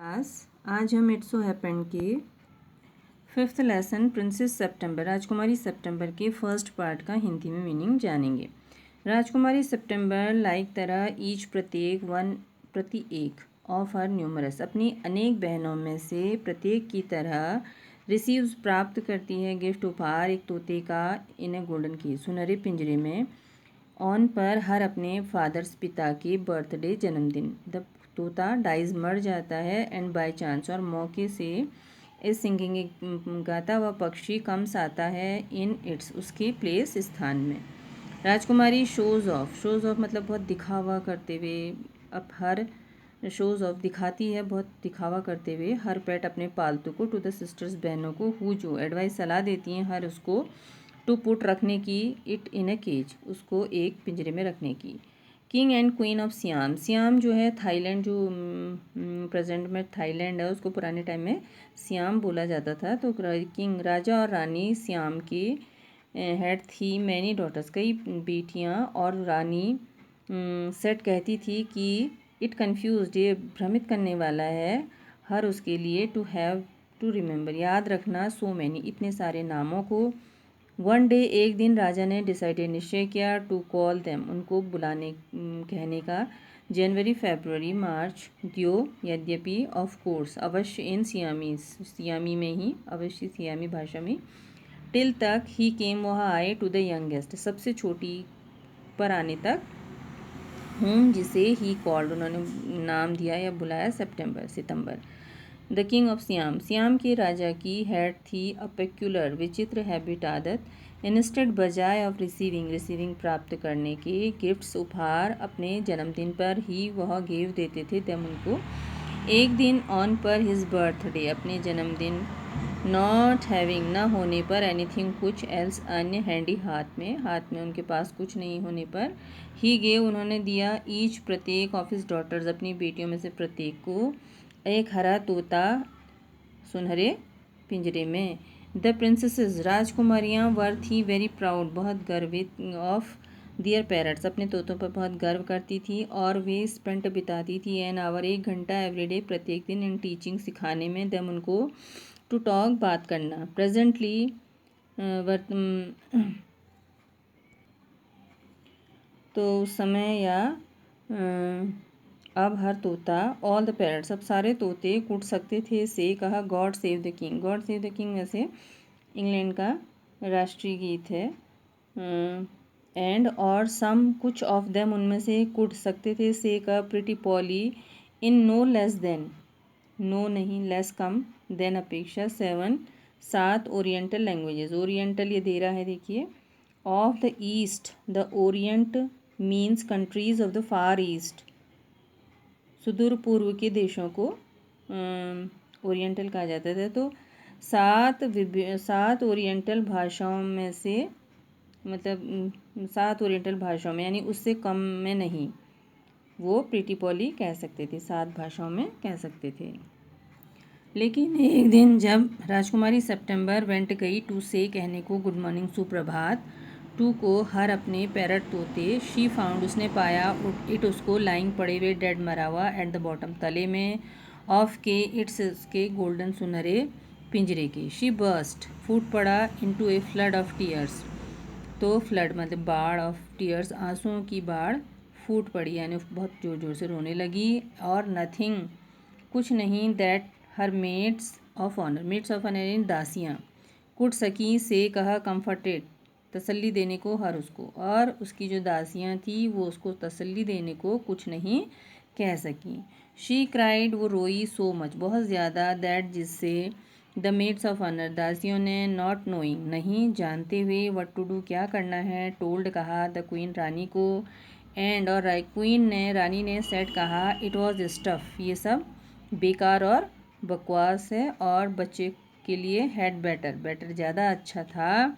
Class आज हम it's so happened के 5th लेसन प्रिंसेस सितंबर राजकुमारी सितंबर के फर्स्ट पार्ट का हिंदी में मीनिंग जानेंगे। राजकुमारी सितंबर लाइक तरह ईच प्रत्येक वन प्रति एक ऑफ हर न्यूमरस अपनी अनेक बहनों में से प्रत्येक की तरह रिसीव्स प्राप्त करती है गिफ्ट उपहार एक तोते का इन ए गोल्डन की सुनहरे पिंजरे में ऑन पर हर अपने फादर्स पिता के बर्थडे जन्मदिन द तोता डाइज मर जाता है एंड बाय चांस और मौके से इस सिंगिंग गाता हुआ पक्षी कम्स आता है इन इट्स उसके प्लेस स्थान में। राजकुमारी शोज़ ऑफ मतलब बहुत दिखावा करते हुए अब हर शोज़ ऑफ दिखाती है बहुत दिखावा करते हुए हर पेट अपने पालतू को टू द सिस्टर्स बहनों को हु जो एडवाइस सलाह देती हैं हर उसको टू पुट रखने की इट इन अ केज उसको एक पिंजरे में रखने की। King and queen of Siam SIAM जो है थाईलैंड जो प्रेजेंट में थाईलैंड है उसको पुराने टाइम में सियाम बोला जाता था। तो किंग राजा और रानी सियाम की हैड थी मैनी डॉटर्स कई बेटियां और रानी सेट कहती थी कि इट कन्फ्यूज ये भ्रमित करने वाला है हर उसके लिए टू हैव टू रिमेंबर याद रखना सो मैनी इतने सारे नामों को। वन डे एक दिन राजा ने डिसाइडेड निश्चय किया टू कॉल देम उनको बुलाने कहने का जनवरी फरवरी मार्च दियो यद्यपि ऑफ कोर्स अवश्य इन सियामी में ही अवश्य सियामी भाषा में टिल तक ही केम वहाँ आए टू द यंगेस्ट सबसे छोटी पर आने तक होम जिसे ही कॉल्ड उन्होंने नाम दिया या बुलाया सितंबर। The king of Siam Siam के राजा की हैड थी अ पेक्यूलर विचित्र हैबिट आदत इंस्टेड बजाय ऑफ रिसीविंग प्राप्त करने के गिफ्ट्स उपहार अपने जन्मदिन पर ही वह गिव देते थे तब उनको एक दिन ऑन पर हिज बर्थडे अपने जन्मदिन नॉट हैविंग न होने पर एनीथिंग कुछ एल्स अन्य हैंडी हाथ में उनके पास कुछ नहीं होने पर ही गेव उन्होंने दिया ईच प्रत्येक ऑफ हिज डॉटर्स अपनी बेटियों में से प्रत्येक को एक हरा तोता सुनहरे पिंजरे में। द प्रिंसेसेस राजकुमारियाँ वर थी वेरी प्राउड बहुत गर्वित ऑफ दियर पेरेंट्स अपने तोतों पर बहुत गर्व करती थी और वे स्पेंट बिताती थी एन आवर एक घंटा एवरीडे प्रत्येक दिन इन टीचिंग सिखाने में दम उनको टू टॉक बात करना। प्रेजेंटली तो समय या अब हर तोता ऑल द पैरट्स अब सारे तोते कूट सकते थे से कहा गॉड सेव द किंग वैसे इंग्लैंड का राष्ट्रीय गीत है। एंड और सम कुछ ऑफ देम उनमें से कूट सकते थे से का pretty poly in no less than no नहीं लेस कम देन अपेक्षा 7 ओरिएंटल लैंग्वेजेस ओरिएंटल ये दे रहा है देखिए of the east the Orient means countries of the far east सुदूर पूर्व के देशों को ओरिएंटल कहा जाता था। तो 7 ओरिएंटल भाषाओं में से मतलब 7 ओरिएंटल भाषाओं में यानी उससे कम में नहीं वो प्रीटी पॉली कह सकते थे 7 भाषाओं में कह सकते थे। लेकिन एक दिन जब राजकुमारी सितंबर वेंट गई टू से कहने को गुड मॉर्निंग सुप्रभात टू को हर अपने पैरट तोते शी फाउंड उसने पाया इट उसको लाइंग पड़े हुए डेड मरा हुआ एट द बॉटम तले में ऑफ के इट्स के गोल्डन सुनहरे पिंजरे के। शी बर्स्ट फूट पड़ा into a flood of tears तो फ्लड मतलब बाढ़ ऑफ टीयर्स आंसुओं की बाढ़ फूट पड़ी यानी बहुत जोर जोर से रोने लगी और नथिंग कुछ नहीं that her maids of honour इन दासियाँ कुट सकी से कहा कंफर्टेड तसल्ली देने को हर उसको और उसकी जो दासियाँ थी वो उसको तसल्ली देने को कुछ नहीं कह सकी। शी क्राइड वो रोई सो मच बहुत ज़्यादा दैट जिससे द मेड्स ऑफ ऑनर दासियों ने नॉट नोइंग नहीं जानते हुए व्हाट टू डू क्या करना है टोल्ड कहा द क्वीन रानी को एंड और क्वीन ने रानी ने सेट कहा इट वॉज स्टफ ये सब बेकार और बकवास है और बच्चे के लिए हैड बेटर ज़्यादा अच्छा था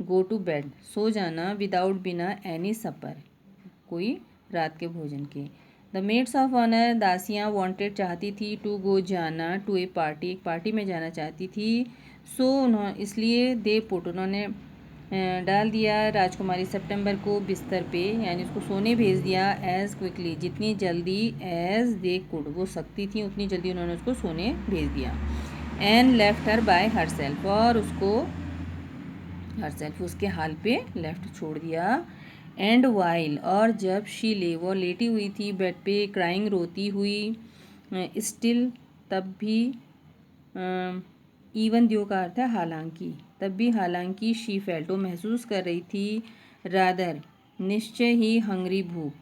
गो टू बेड सो जाना विदाउट बिना एनी सपर कोई रात के भोजन के। द मेड्स ऑफ ऑनर दासियाँ वांटेड चाहती थी टू गो जाना टू ए पार्टी एक पार्टी में जाना चाहती थी। सो उन्होंने इसलिए दे पुट उन्होंने डाल दिया राजकुमारी सितंबर को बिस्तर पे, यानी उसको सोने भेज दिया एज़ क्विकली, जितनी जल्दी एज़ दे कुड, वो सकती थी उतनी जल्दी उन्होंने उसको सोने भेज दिया। And left her by her self, और उसको हर सेल्फ उसके हाल पे लेफ्ट छोड़ दिया। एंड वाइल, और जब शी ले, वो लेटी हुई थी बेड पे क्राइंग, रोती हुई, स्टिल तब भी, इवन दियो का अर्थ है हालांकि, तब भी हालांकि, शी फेल्ट वो महसूस कर रही थी, रादर निश्चय ही, हंगरी भूख,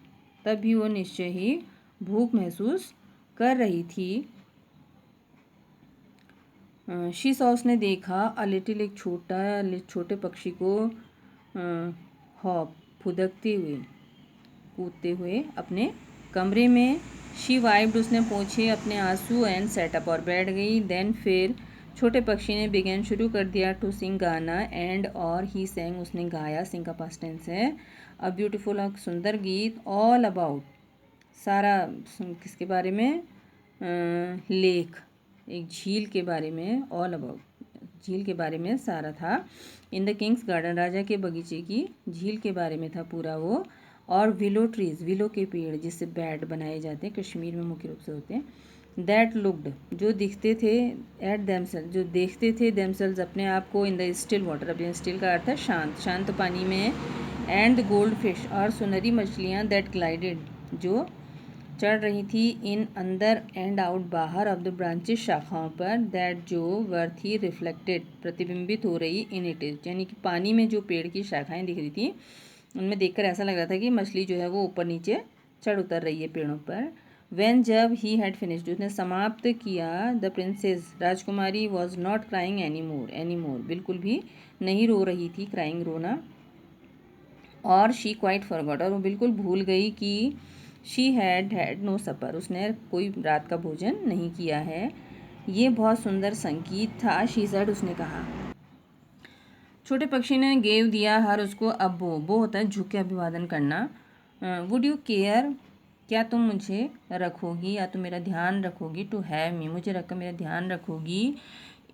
तब भी वो निश्चय ही भूख महसूस कर रही थी। शी सॉ उसने देखा, अ लिटिल एक छोटे पक्षी को, हॉप फुदकते हुए, कूदते हुए अपने कमरे में। शी वाइप्ड उसने पोंछे अपने आंसू, एंड सेटअप और बैठ गई। देन फिर छोटे पक्षी ने बिगेन शुरू कर दिया टू सिंग गाना, एंड और ही सेंग उसने गाया, सिंग का पास्ट टेंस है, अ ब्यूटीफुल सुंदर गीत, ऑल अबाउट सारा, किसके बारे में, लेक एक झील के बारे में, ऑल अबाउट झील के बारे में सारा था। इन द किंग्स गार्डन राजा के बगीचे की झील के बारे में था पूरा वो। और विलो ट्रीज, विलो के पेड़ जिससे बैट बनाए जाते हैं, कश्मीर में मुख्य रूप से होते हैं। दैट लुक्ड जो दिखते थे, एट देमसेल्स जो देखते थे, देमसेल्स अपने आप को, इन द स्टिल वाटर, अब स्टिल का अर्थ है शांत, शांत पानी में। एंड गोल्ड फिश और सुनहरी मछलियाँ, दैट ग्लाइडेड जो चढ़ रही थी, इन अंदर, एंड आउट बाहर, ऑफ द ब्रांचेस शाखाओं पर, दैट जो वर थी, रिफ्लेक्टेड प्रतिबिंबित हो रही, इन इट इज, यानी कि पानी में जो पेड़ की शाखाएं दिख रही थी उनमें देखकर ऐसा लग रहा था कि मछली जो है वो ऊपर नीचे चढ़ उतर रही है पेड़ों पर। वेन जब ही हैड फिनिश्ड उसने समाप्त किया, the princess Rajkumari was not crying any more बिल्कुल भी नहीं रो रही थी, क्राइंग रोना, और शी क्वाइट फॉरगॉट और वो बिल्कुल भूल गई कि शी हैड नो सपर उसने कोई रात का भोजन नहीं किया है। ये बहुत सुंदर संगीत था, शी सेड उसने कहा। छोटे पक्षी ने गेव दिया हर उसको, अब वो होता है झुक के अभिवादन करना। वुड यू केयर, क्या तुम मुझे रखोगी या तुम मेरा ध्यान रखोगी, टू हैव मी मुझे रखकर मेरा ध्यान रखोगी,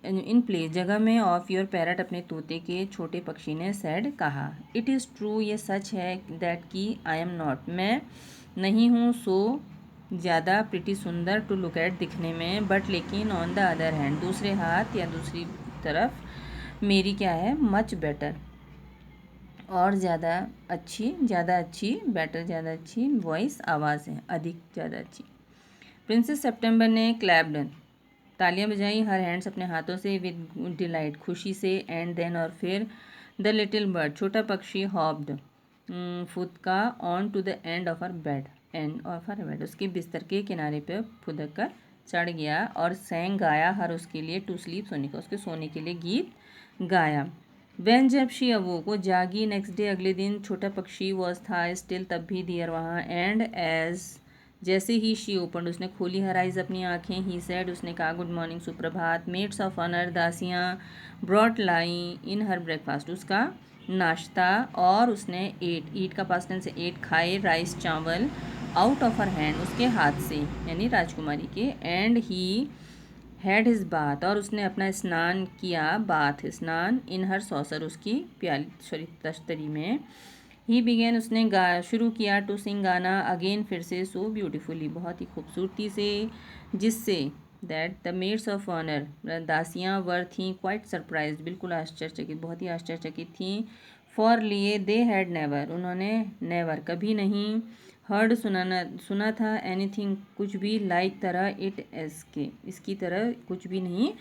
इन प्लेस जगह में, ऑफ योर पैरट अपने तोते के, छोटे पक्षी ने सैड कहा। इट इज़ ट्रू ये सच है, दैट कि आई एम नॉट मैं नहीं हूँ, सो ज़्यादा प्रिटी सुंदर, टू लुक एट दिखने में, बट लेकिन ऑन द अदर हैंड दूसरे हाथ या दूसरी तरफ, मेरी क्या है, मच बेटर और ज़्यादा अच्छी बेटर ज़्यादा अच्छी वॉइस आवाज़ है, अधिक ज़्यादा अच्छी। प्रिंसेस सितंबर ने क्लैप्ड तालियां बजाई, हर हैंड्स अपने हाथों से, विद डिलाइट खुशी से, एंड देन और फिर, द लिटिल बर्ड छोटा पक्षी, हॉप्ड फुदका, on to the end of her bed उसके बिस्तर के किनारे पे फुदक कर चढ़ गया, और सैंग गाया हर उसके लिए, टू स्लीप सोने का उसके सोने के लिए गीत गाया। वेन जब शी अवो को जागी, नेक्स्ट डे अगले दिन, छोटा पक्षी वॉज था स्टिल तब भी दियर वहाँ, एंड एज जैसे ही शी ओपन उसने खोली हर आइज अपनी आँखें, ही सेड उसने कहा, गुड मॉर्निंग सुप्रभात, मेट्स ऑफ ऑनर दासियाँ, ब्रॉट लाई इन हर ब्रेकफास्ट उसका नाश्ता, और उसने ईट का पास्ट टेंस से एट खाए, राइस चावल, आउट ऑफ हर हैंड उसके हाथ से, यानी राजकुमारी के, and he had his bath और उसने अपना स्नान किया, बाथ स्नान, इन हर सॉसर उसकी प्याली तश्तरी में। ही बिगेन उसने शुरू किया, टू सिंग गाना, अगेन फिर से, सो ब्यूटीफुली बहुत ही खूबसूरती से, जिससे that the maids of honour दासियाँ वर थीं क्वाइट सरप्राइज बिल्कुल आश्चर्यचकित बहुत ही आश्चर्यचकित थीं, फॉर लिए दे हैड नेवर उन्होंने नेवर कभी नहीं, हर्ड सुना था, एनीथिंग कुछ भी, लाइक तरह, इट इसके इसकी तरह कुछ भी नहीं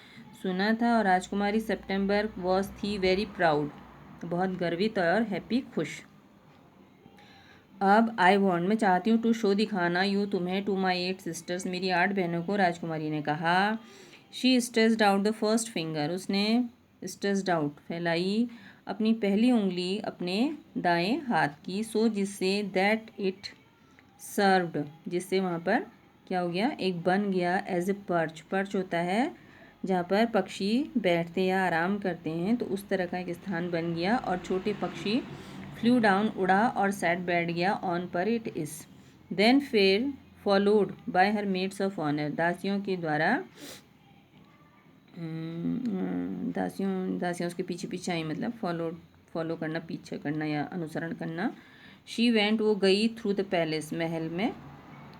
सुना था। और राजकुमारी सितंबर वॉज थी वेरी प्राउड बहुत गर्वित और हैप्पी खुश। अब आई वॉन्ट मैं चाहती हूँ, टू शो दिखाना, यू तुम्हें, टू माई 8 सिस्टर्स मेरी 8 बहनों को, राजकुमारी ने कहा। She stressed out the first finger उसने स्ट्रेस्ड आउट फैलाई अपनी पहली उंगली अपने दाएं हाथ की, सो जिससे, दैट इट सर्व्ड जिससे वहाँ पर क्या हो गया, एक बन गया, एज ए पर्च होता है जहाँ पर पक्षी बैठते या आराम करते हैं, तो उस तरह का एक स्थान बन गया, और छोटे पक्षी फ्लू डाउन उड़ा, और सैट बैठ गया, ऑन पर, इट इस। देन फिर followed by her maids of honour दासियों के द्वारा, दासियाँ उसके पीछे पीछे आई, मतलब फॉलो करना, पीछे करना या अनुसरण करना। शी वेंट, वो गई, थ्रू द पैलेस, महल में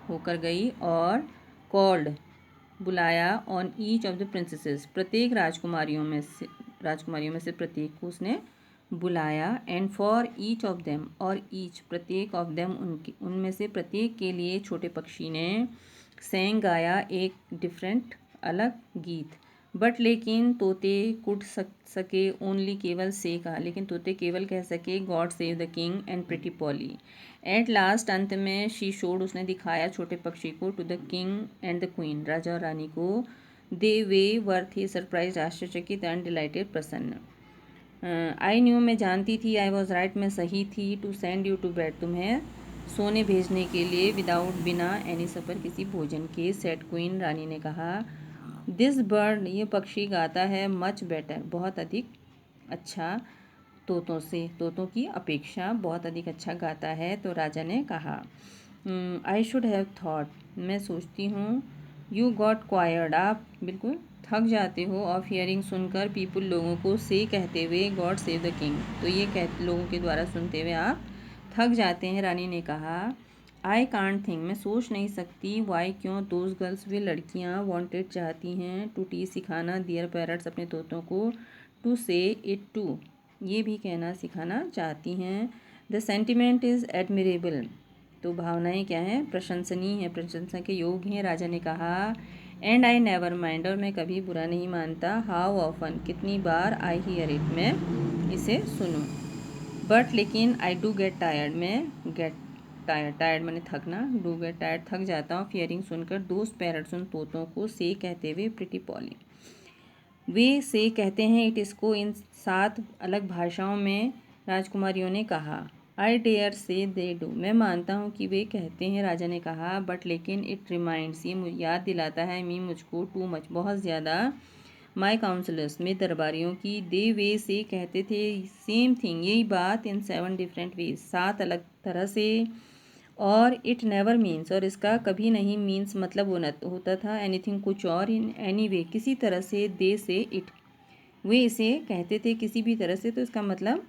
होकर गई, और कॉल्ड, बुलाया, on each of the princesses, प्रत्येक राजकुमारियों में से प्रत्येक को उसने बुलाया, and for each of them, और ईच प्रत्येक ऑफ देम उनमें से प्रत्येक के लिए छोटे पक्षी ने सेंग गाया एक डिफरेंट अलग गीत। बट लेकिन तोते कुड सके ओनली, केवल से कहा, लेकिन तोते केवल कह सके God save the king and pretty Polly. At last, अंत में, शी शोड, उसने दिखाया छोटे पक्षी को, to the king and the queen, राजा और रानी को। दे वे वर थे सरप्राइज, आश्चर्यचकित, एंड डिलाइटेड, प्रसन्न। आई न्यू, मैं जानती थी, आई वॉज राइट, मैं सही थी, to send you to bed, तुम्हें सोने भेजने के लिए, विदाउट, बिना, एनी सपर, किसी भोजन के, सेड क्वीन, रानी ने कहा। दिस बर्ड, ये पक्षी गाता है, मच बेटर, बहुत अधिक अच्छा, तोतों की अपेक्षा बहुत अधिक अच्छा गाता है। तो राजा ने कहा, आई शुड हैव थॉट, मैं सोचती हूँ, यू गॉट क्वायर्ड, आप बिल्कुल थक जाते हो, ऑफ हियरिंग, सुनकर, पीपुल, लोगों को, से कहते हुए, गॉड सेव द किंग, तो ये लोगों के द्वारा सुनते हुए आप थक जाते हैं। रानी ने कहा, आई कांट थिंक, मैं सोच नहीं सकती, वाई, क्यों, दोज गर्ल्स, वे लड़कियाँ, वांटेड, चाहती हैं, टू टी, सिखाना, दियर पैरट्स, अपने तोतों को, टू से इट टू, ये भी कहना सिखाना चाहती हैं। द सेंटिमेंट इज़ एडमिरेबल, तो भावनाएं क्या हैं, प्रशंसनीय हैं, प्रशंसा के योग्य हैं। राजा ने कहा, एंड आई नेवर माइंड, और मैं कभी बुरा नहीं मानता, हाउ ऑफन, कितनी बार, आई हियर इट, मैं इसे सुनूं, बट लेकिन, आई डू गेट टायर्ड, मैं गेट टायर्ड मैंने थकना, डू गेट टायर्ड, थक जाता हूँ, हियरिंग, सुनकर, दोस्त पैरट्स, उन तोतों को, से कहते हुए, प्रिटी पॉली, वे से कहते हैं, इट, इसको, इन 7 अलग भाषाओं में राजकुमारियों ने कहा। आई डेयर से दे डू, मैं मानता हूँ कि वे कहते हैं, राजा ने कहा, बट लेकिन, इट रिमाइंड्स, ये याद दिलाता है, मी, मुझको, टू मच, बहुत ज़्यादा, माई काउंसलर्स, में दरबारियों की, दे वे से कहते थे, सेम थिंग, यही बात, इन 7 डिफरेंट वेज, 7 अलग तरह से, और इट नेवर मीन्स, और इसका कभी नहीं मीन्स मतलब होता था, एनीथिंग, कुछ और, इन एनी वे, किसी तरह से, दे से इट, वे इसे कहते थे किसी भी तरह से, तो इसका मतलब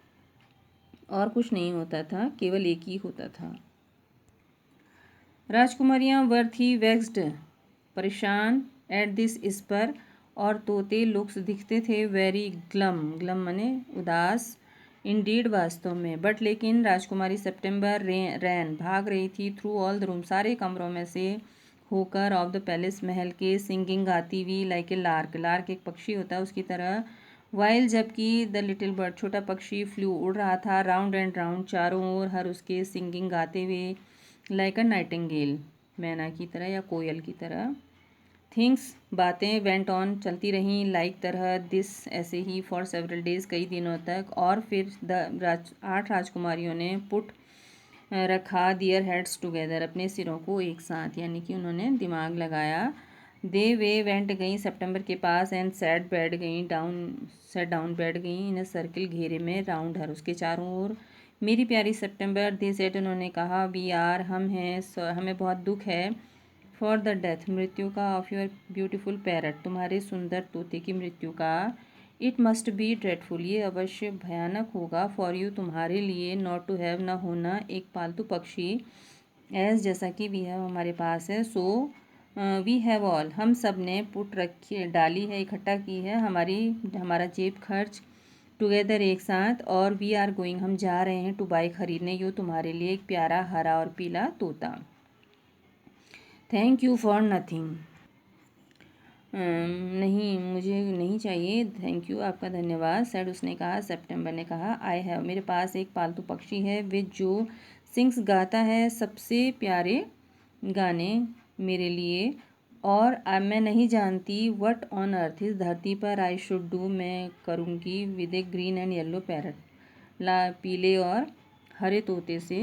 और कुछ नहीं होता था, केवल एक ही होता था। राजकुमारियाँ वर थी वेक्स्ड, परेशान, एट दिस, इस पर, और तोते लुक्स, दिखते थे, वेरी ग्लम, ग्लम मने उदास, इंडीड, वास्तव में, बट लेकिन, राजकुमारी सेप्टेम्बर रैन, भाग रही थी, थ्रू ऑल द रूम, सारे कमरों में से होकर, ऑफ द पैलेस, महल के, सिंगिंग, गाती हुई, लाइक ए लार्क, लार्क एक पक्षी होता है उसकी तरह, वाइल, जबकि, द लिटिल बर्ड, छोटा पक्षी, फ्लू, उड़ रहा था, राउंड एंड राउंड, चारों ओर, हर उसके, सिंगिंग, गाते हुए, लाइक अ नाइटिंगेल, मैना की तरह या कोयल की तरह। थिंग्स, बातें, वेंट ऑन, चलती रहीं, लाइक तरह, दिस, ऐसे ही, फॉर सेवरल डेज, कई दिनों तक, और फिर 8 राजकुमारियों ने पुट, रखा, दियर हेड्स टुगेदर, अपने सिरों को एक साथ, यानी कि उन्होंने दिमाग लगाया। दे वे वेंट, गई सितंबर के पास, एंड सेट डाउन बैठ गई, इन सर्किल, घेरे में, राउंड हर, उसके चारों ओर। मेरी प्यारी सितंबर, दे सेट, उन्होंने कहा, वी आर, हम हैं, हमें बहुत दुख है, फॉर द डेथ, मृत्यु का, ऑफ योर ब्यूटीफुल पैरट, तुम्हारे सुंदर तोते की मृत्यु का। इट मस्ट बी ड्रेडफुल, ये अवश्य भयानक होगा, फॉर यू, तुम्हारे लिए, नॉट टू हैव, न होना, एक पालतू पक्षी, एज, जैसा कि वी हैव, हमारे पास है, सो वी हैव ऑल, हम सब ने, पुट, रखी, डाली है, इकट्ठा की है, हमारा जेब खर्च, टुगेदर, एक साथ, और वी आर गोइंग, हम जा रहे हैं, टू बाई, खरीदने, यू, तुम्हारे लिए, एक प्यारा हरा और पीला तोता। थैंक यू फॉर नथिंग, नहीं, मुझे नहीं चाहिए, थैंक यू, आपका धन्यवाद, सेड, उसने कहा, सितंबर ने कहा, आई हैव, मेरे पास एक पालतू पक्षी है, विच, जो, सिंग्स, गाता है, सबसे प्यारे गाने मेरे लिए, और अब मैं नहीं जानती, व्हाट ऑन अर्थ, इस धरती पर, आई शुड डू, मैं करूँगी, with A green and yellow parrot, पीले और हरे तोते से,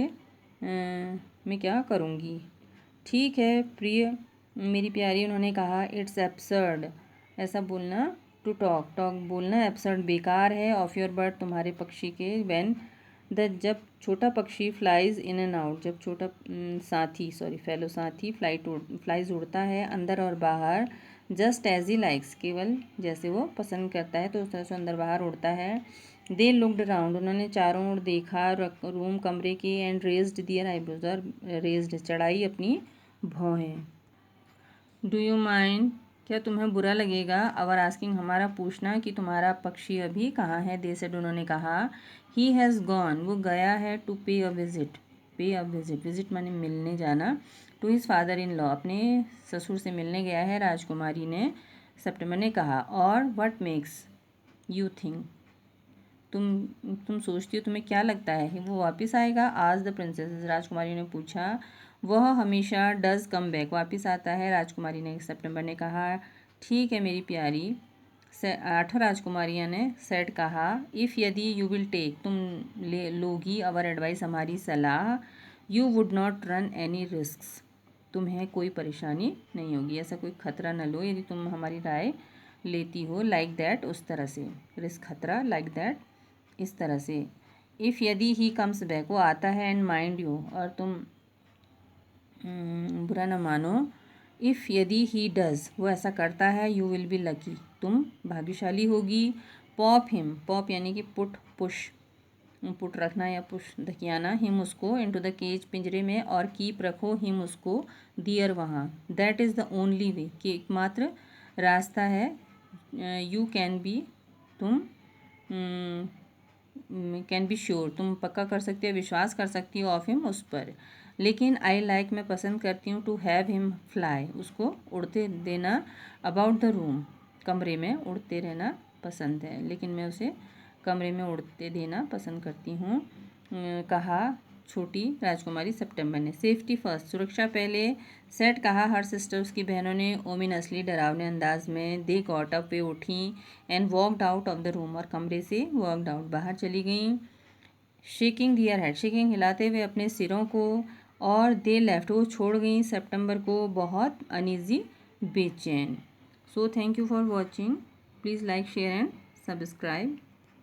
मैं क्या करूँगी। ठीक है प्रिय, मेरी प्यारी, उन्होंने कहा, इट्स एब्सर्ड, ऐसा बोलना, टू टॉक बोलना, एब्सर्ड, बेकार है, ऑफ योर बर्ड, तुम्हारे पक्षी के, व्हेन द, जब छोटा पक्षी, फ्लाइज इन एंड आउट, जब छोटा फेलो साथी फ्लाइज उड़ता है, अंदर और बाहर, जस्ट एज ही लाइक्स, केवल जैसे वो पसंद करता है तो उस तरह से अंदर बाहर उड़ता है। दे लुकड अराउंड, उन्होंने चारों ओर देखा रूम कमरे की, एंड रेज्ड दियर आईब्रोज, और रेज्ड चढ़ाई अपनी भौहें। डू यू माइंड, क्या तुम्हें बुरा लगेगा, अवर आस्किंग, हमारा पूछना, कि तुम्हारा पक्षी अभी कहाँ है। दे सेड, उन्होंने कहा, ही हैज़ गॉन, वो गया है, टू पे अ विजिट, पे अ विजिट, विजिट माने मिलने जाना, to his father in law, अपने ससुर से मिलने गया है, राजकुमारी ने, सितंबर ने कहा। और व्हाट मेक्स यू थिंक, तुम सोचती हो, तुम्हें क्या लगता है वो वापस आएगा। आज द प्रिंसेस, राजकुमारी ने पूछा। वह हमेशा डज कम बैक, वापस आता है, राजकुमारी ने, सितंबर ने कहा। ठीक है मेरी प्यारी, 8 राजकुमारियाँ ने, सेड कहा। इफ़, यदि, यू विल टेक, तुम ले लोगी, अवर एडवाइस, हमारी सलाह, you would not run any risk, तुम्हें कोई परेशानी नहीं होगी, ऐसा कोई खतरा न लो यदि तुम हमारी राय लेती हो। लाइक दैट, उस तरह से, रिस्क खतरा, लाइक दैट, इस तरह से। इफ़, यदि, ही कम्स बैक, वो आता है, एंड माइंड यू, और तुम बुरा न मानो। इफ़, यदि, ही डज, वो ऐसा करता है, यू विल बी लकी, तुम भाग्यशाली होगी। पॉप हिम, पॉप यानी कि पुट, पुश, पुट रखना या पुश धकियाना, हिम उसको, इनटू द केज, पिंजरे में, और कीप रखो, हिम उसको, दियर वहाँ। That is the only way, कि एकमात्र रास्ता है। यू कैन बी, तुम कैन बी श्योर, तुम पक्का कर सकती हो, विश्वास कर सकती हो, ऑफ हिम, उस पर। लेकिन आई लाइक, मैं पसंद करती हूँ, टू हैव हिम फ्लाई, उसको उड़ते देना, अबाउट द रूम, कमरे में उड़ते रहना पसंद है, लेकिन मैं उसे कमरे में उड़ते देना पसंद करती हूँ, कहा छोटी राजकुमारी सितंबर ने। सेफ्टी फर्स्ट, सुरक्षा पहले, सेट कहा हर सिस्टर, उसकी बहनों ने, ओमिनसली, डरावने अंदाज में। दे गॉट अप, वे उठी, and walked out of the room, और कमरे से वॉकड आउट, बाहर चली गईं। शेकिंग दियर हेड, शेकिंग हिलाते हुए अपने सिरों को, और दे लेफ्ट, वो छोड़ गई सितंबर को बहुत अनईजी, बेचैन। So thank you for watching, please like, share and subscribe.